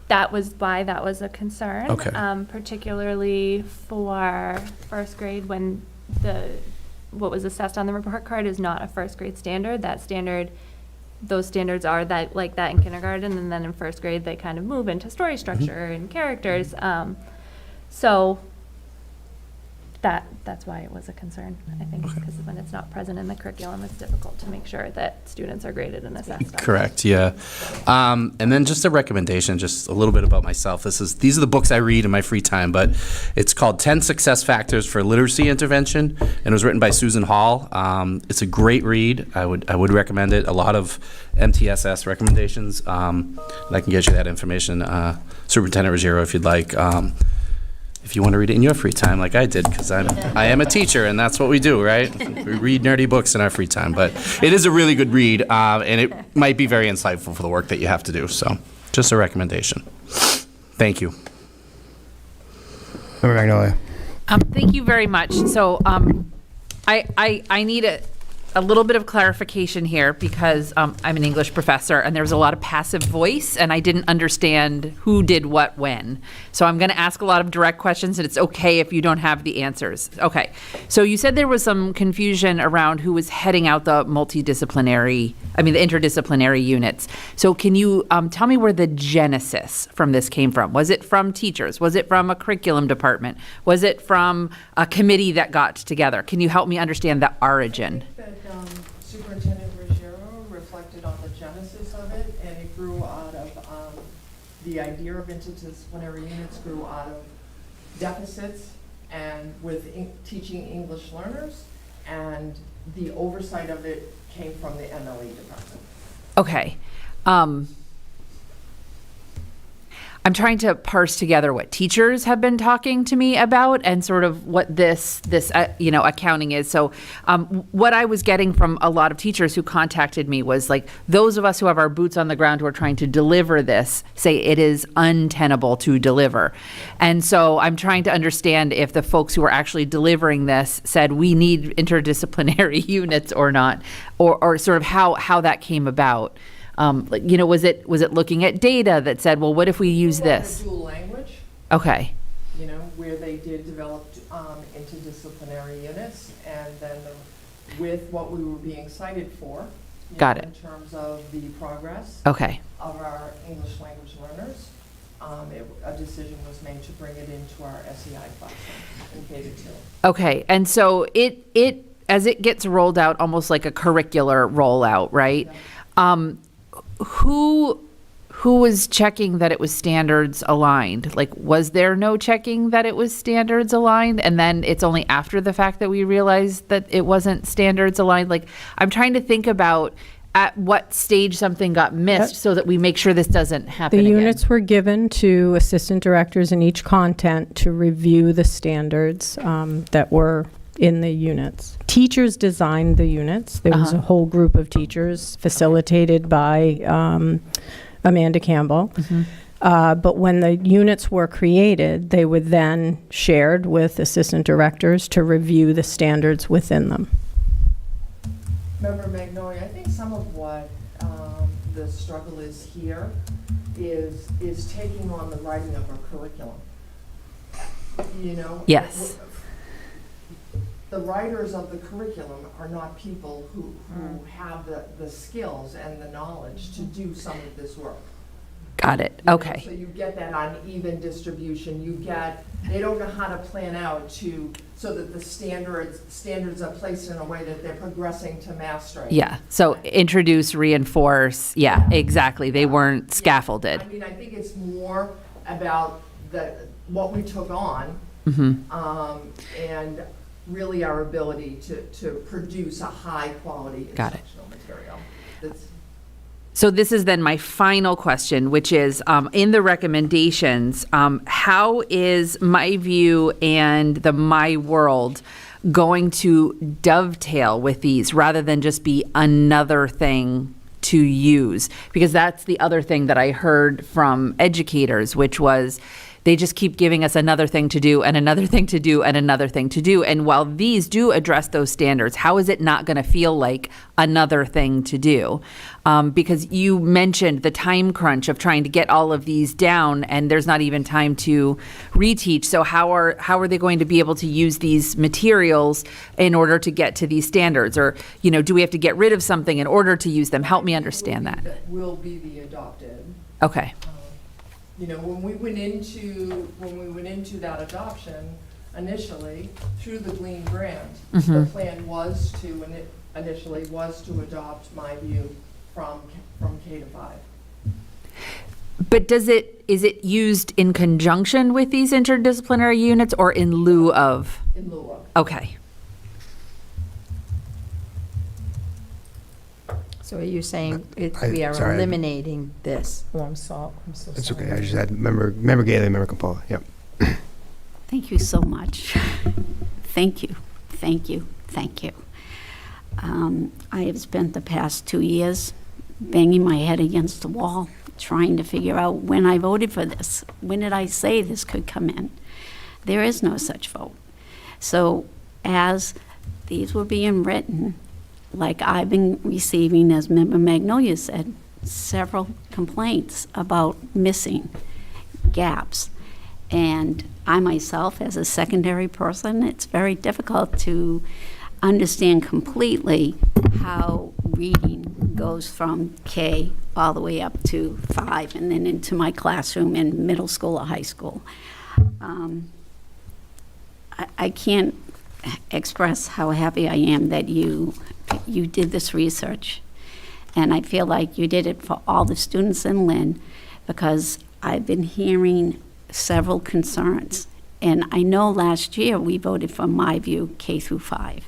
that was why that was a concern. Okay. Particularly for first grade, when what was assessed on the report card is not a first grade standard. Those standards are like that in kindergarten, and then in first grade they kind of move into story structure and characters. So that's why it was a concern, I think, because when it's not present in the curriculum, it's difficult to make sure that students are graded and assessed on it. Correct, yeah. And then just a recommendation, just a little bit about myself. These are the books I read in my free time, but it's called 10 Success Factors for Literacy Intervention, and it was written by Susan Hall. It's a great read. I would recommend it. A lot of MTSS recommendations. And I can get you that information, Superintendent Ruggiero, if you'd like. If you want to read it in your free time, like I did, because I am a teacher, and that's what we do, right? We read nerdy books in our free time. But it is a really good read, and it might be very insightful for the work that you have to do. So, just a recommendation. Thank you. Member Magnolia. Thank you very much. So I need a little bit of clarification here because I'm an English professor and there was a lot of passive voice and I didn't understand who did what when. So I'm going to ask a lot of direct questions and it's okay if you don't have the answers. Okay. So you said there was some confusion around who was heading out the the interdisciplinary units. So can you tell me where the genesis from this came from? Was it from teachers? Was it from a curriculum department? Was it from a committee that got together? Can you help me understand the origin? Superintendent Ruggiero reflected on the genesis of it, and it grew out of the idea of interdisciplinary units grew out of deficits and with teaching English learners, and the oversight of it came from the MLE department. Okay. I'm trying to parse together what teachers have been talking to me about and sort of what this accounting is. So what I was getting from a lot of teachers who contacted me was like, those of us who have our boots on the ground who are trying to deliver this say it is untenable to deliver. And so I'm trying to understand if the folks who are actually delivering this said we need interdisciplinary units or not, or sort of how that came about. Was it looking at data that said, well, what if we use this? Dual language. Okay. Where they did develop interdisciplinary units, and then with what we were being cited for. Got it. In terms of the progress. Okay. Of our English language learners, a decision was made to bring it into our SEI classroom in K-2. Okay, and so it as it gets rolled out, almost like a curricular rollout, right? Yeah. Who was checking that it was standards aligned? Like, was there no checking that it was standards aligned? And then it's only after the fact that we realized that it wasn't standards aligned? Like, I'm trying to think about at what stage something got missed so that we make sure this doesn't happen The again. units were given to assistant directors in each content to review the standards that were in the units. Teachers designed the units. There was a whole group of teachers facilitated by Amanda Campbell. But when the units were created, they were then shared with assistant directors to review the standards within them. Member Magnolia, I think some of what the struggle is here is taking on the writing of our curriculum. Yes. The writers of the curriculum are not people who have the skills and the knowledge to do some of this work. Got it. Okay. So you get that uneven distribution. They don't know how to plan out so that the standards are placed in a way that they're progressing to mastery. Yeah. So introduce, reinforce. Yeah, exactly. They weren't scaffolded. I think it's more about what we took on, and really our ability to produce a high quality instructional material. So this is then my final question, which is in the recommendations, how is My View and the My World going to dovetail with these rather than just be another thing to use? Because that's the other thing that I heard from educators, which was they just keep giving us another thing to do and another thing to do and another thing to do. And while these do address those standards, how is it not going to feel like another thing to do? Because you mentioned the time crunch of trying to get all of these down, and there's not even time to reteach. So how are they going to be able to use these materials in order to get to these standards? Or, do we have to get rid of something in order to use them? Help me understand that. That will be the adopted. Okay. You know, when we went into that adoption initially, through the Glean grant, the plan was to, initially was to adopt MyView from K to 5. But is it used in conjunction with these interdisciplinary units or in lieu of? In lieu of. Okay. So are you saying we are sorry. eliminating this? Oh, I'm so sorry. It's okay. I just had member Gailey, member Capola. Yep. Thank you so much. Thank you, thank you, thank you. I have spent the past 2 years banging my head against the wall, trying to figure out when I voted for this. When did I say this could come in? There is no such vote. So as these were being written, like I've been receiving, as Member Magnolia said, several complaints about missing gaps. And I myself, as a secondary person, it's very difficult to understand completely how reading goes from K all the way up to 5 and then into my classroom in middle school or high school. I can't express how happy I am that you did this research. And I feel like you did it for all the students in Lynn, because I've been hearing several concerns. And I know last year we voted for MyView K through 5.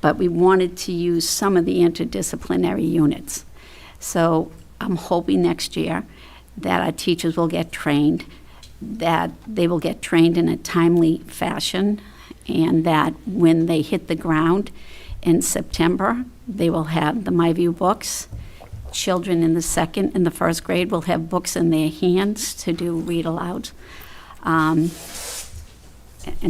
But we wanted to use some of the interdisciplinary units. So I'm hoping next year that our teachers will get trained, that they will get trained in a timely fashion, and that when they hit the ground in September, they will have the MyView books. Children in the second and the first grade will have books in their hands to do read aloud. And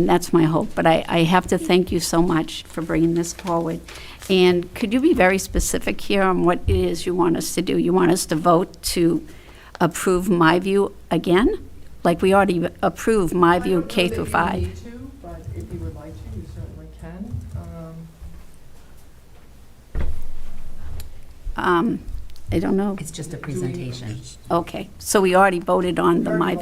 that's my hope. But I have to thank you so much for bringing this forward. And could you be very specific here on what it is you want us to do? You want us to vote to approve MyView again? Like we already approved MyView K through 5. I don't know that you need to, but if you would like to, you certainly can. I don't know. It's just a presentation. Okay, so we already voted on the MyView.